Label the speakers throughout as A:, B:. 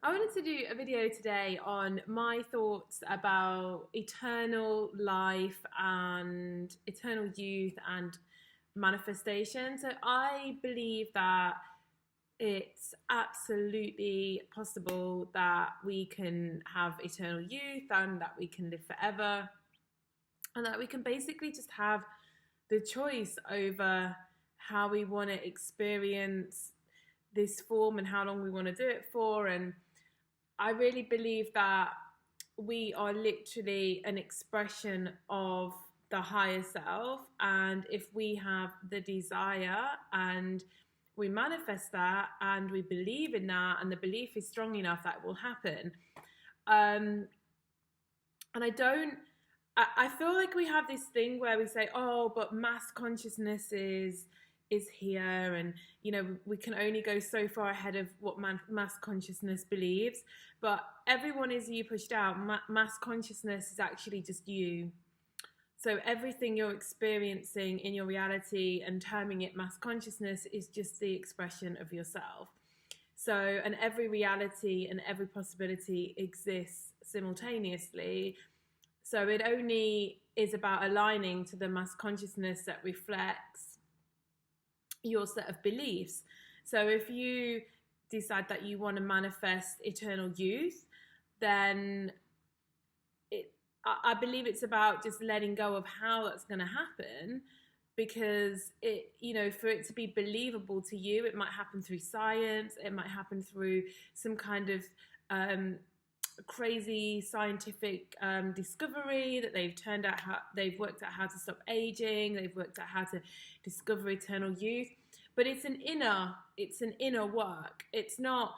A: I wanted to do a video today on my thoughts about eternal life and eternal youth and manifestation. So I believe that it's absolutely possible that we can have eternal youth and that we can live forever and that we can basically just have the choice over how we want to experience this form and how long we want to do it for. And I really believe that we are literally an expression of the higher self. And if we have the desire and we manifest that and we believe in that and the belief is strong enough, that will happen. And I feel like we have this thing where we say, oh, but mass consciousness is here, and we can only go so far ahead of what mass consciousness believes. But everyone is you pushed out. Mass consciousness is actually just you. So everything you're experiencing in your reality and terming it mass consciousness is just the expression of yourself. So, and every reality and every possibility exists simultaneously. So it only is about aligning to the mass consciousness that reflects your set of beliefs. So if you decide that you want to manifest eternal youth, then I believe it's about just letting go of how that's going to happen, because for it to be believable to you, it might happen through science, it might happen through some kind of crazy scientific discovery that they've worked out how to stop aging, they've worked out how to discover eternal youth. But it's an inner work. It's not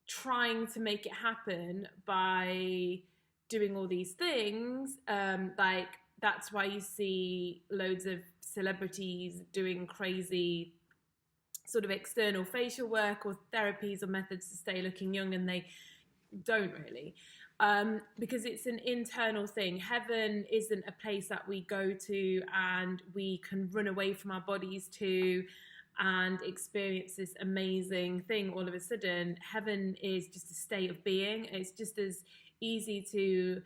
A: trying to make it happen by doing all these things. Like that's why you see loads of celebrities doing crazy sort of external facial work or therapies or methods to stay looking young, and they don't really, because it's an internal thing. Heaven isn't a place that we go to and we can run away from our bodies to and experience this amazing thing all of a sudden. Heaven is just a state of being. It's just as easy to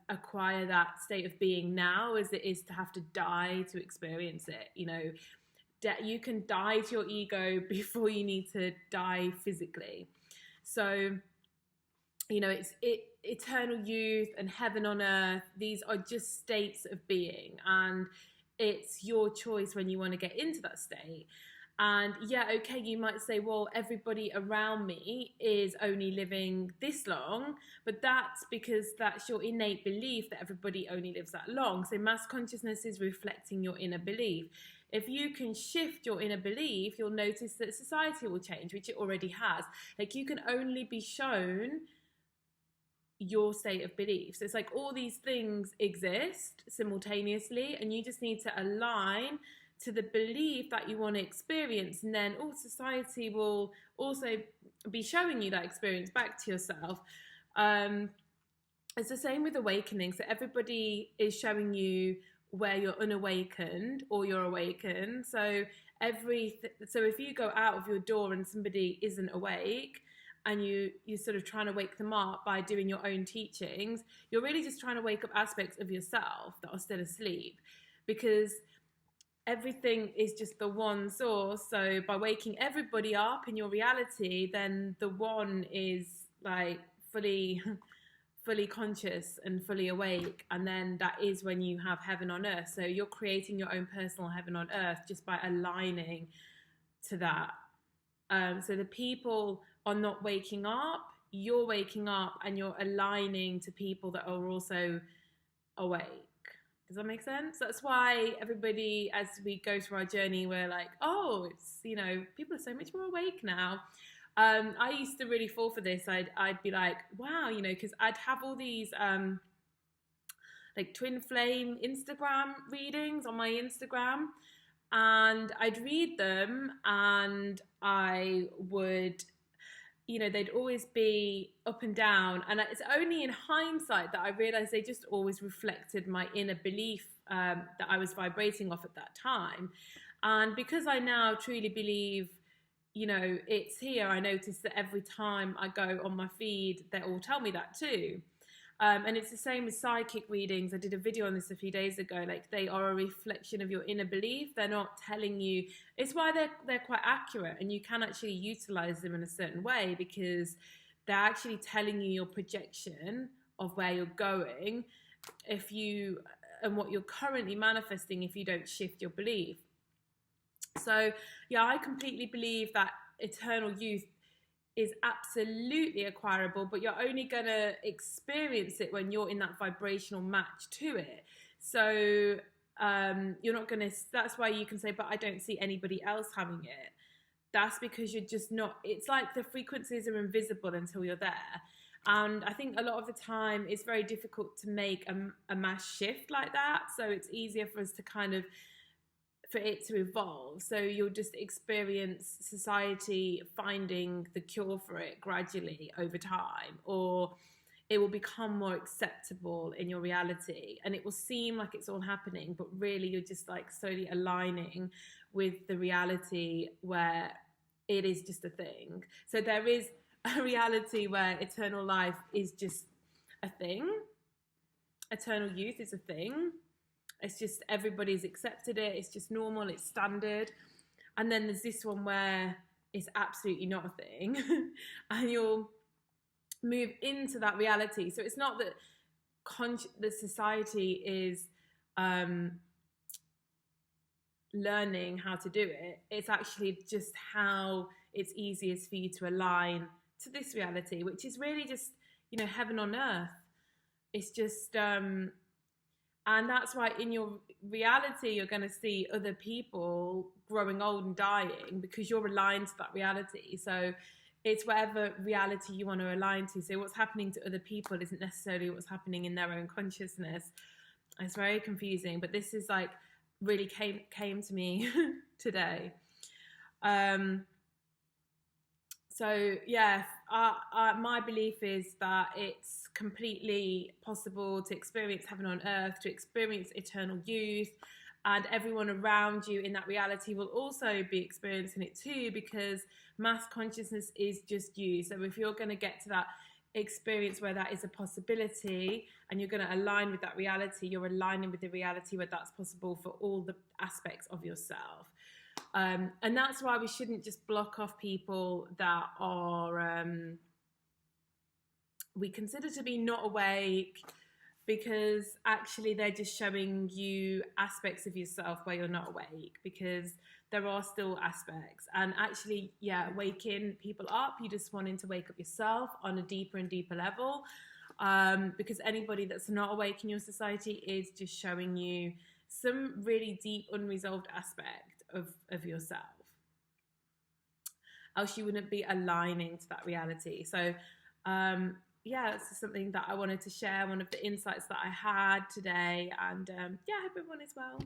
A: acquire that state of being now as it is to have to die to experience it. You can die to your ego before you need to die physically. So it's eternal youth and heaven on earth. These are just states of being, and it's your choice when you want to get into that state. And yeah, okay, you might say, well, everybody around me is only living this long, but that's because that's your innate belief that everybody only lives that long. So mass consciousness is reflecting your inner belief. If you can shift your inner belief, you'll notice that society will change, which it already has. Like, you can only be shown your state of belief. So it's like all these things exist simultaneously, and you just need to align to the belief that you want to experience, and then society will also be showing you that experience back to yourself. It's the same with awakening. So everybody is showing you where you're unawakened or you're awakened. So if you go out of your door and somebody isn't awake, and you're sort of trying to wake them up by doing your own teachings, you're really just trying to wake up aspects of yourself that are still asleep, because everything is just the one source. So by waking everybody up in your reality, then the one is like fully conscious and fully awake, and then that is when you have heaven on earth. So you're creating your own personal heaven on earth just by aligning to that. So the people are not waking up, you're waking up, and you're aligning to people that are also awake. Does that make sense? That's why everybody, as we go through our journey, we're like, oh, it's, people are so much more awake now. I used to really fall for this. I'd be like, wow, because I'd have all these like twin flame Instagram readings on my Instagram, and I'd read them, and I would, they'd always be up and down. And it's only in hindsight that I realized they just always reflected my inner belief that I was vibrating off at that time. And because I now truly believe you know, it's here. I notice that every time I go on my feed, they all tell me that too. And it's the same with psychic readings. I did a video on this a few days ago. Like, they are a reflection of your inner belief. They're not telling you. It's why they're quite accurate, and you can actually utilize them in a certain way, because they're actually telling you your projection of where you're going, if you and what you're currently manifesting if you don't shift your belief. So yeah, I completely believe that eternal youth is absolutely acquirable, but you're only going to experience it when you're in that vibrational match to it. So you're not going to, that's why you can say, but I don't see anybody else having it. That's because you're just not, it's like the frequencies are invisible until you're there. And I think a lot of the time it's very difficult to make a mass shift like that. So it's easier for us to kind of, for it to evolve. So you'll just experience society finding the cure for it gradually over time, or it will become more acceptable in your reality, and it will seem like it's all happening, but really you're just like slowly aligning with the reality where it is just a thing. So there is a reality where eternal life is just a thing. Eternal youth is a thing. It's just everybody's accepted it. It's just normal. It's standard. And then there's this one where it's absolutely not a thing. And you'll move into that reality. So it's not that the society is learning how to do it. It's actually just how it's easiest for you to align to this reality, which is really just, you know, heaven on earth. It's just... and that's why in your reality, you're going to see other people growing old and dying, because you're aligned to that reality. So it's whatever reality you want to align to. So what's happening to other people isn't necessarily what's happening in their own consciousness. It's very confusing, but this is like really came to me today. So yeah, my belief is that it's completely possible to experience heaven on earth, to experience eternal youth, and everyone around you in that reality will also be experiencing it too, because mass consciousness is just you. So if you're going to get to that experience where that is a possibility, and you're going to align with that reality, you're aligning with the reality where that's possible for all the aspects of yourself. And that's why we shouldn't just block off people that are we consider to be not awake, because actually they're just showing you aspects of yourself where you're not awake, because there are still aspects. And actually, yeah, waking people up, you just wanting to wake up yourself on a deeper and deeper level, because anybody that's not awake in your society is just showing you some really deep unresolved aspect of yourself, else you wouldn't be aligning to that reality. So yeah, that's just something that I wanted to share, one of the insights that I had today, and yeah, I hope everyone is well.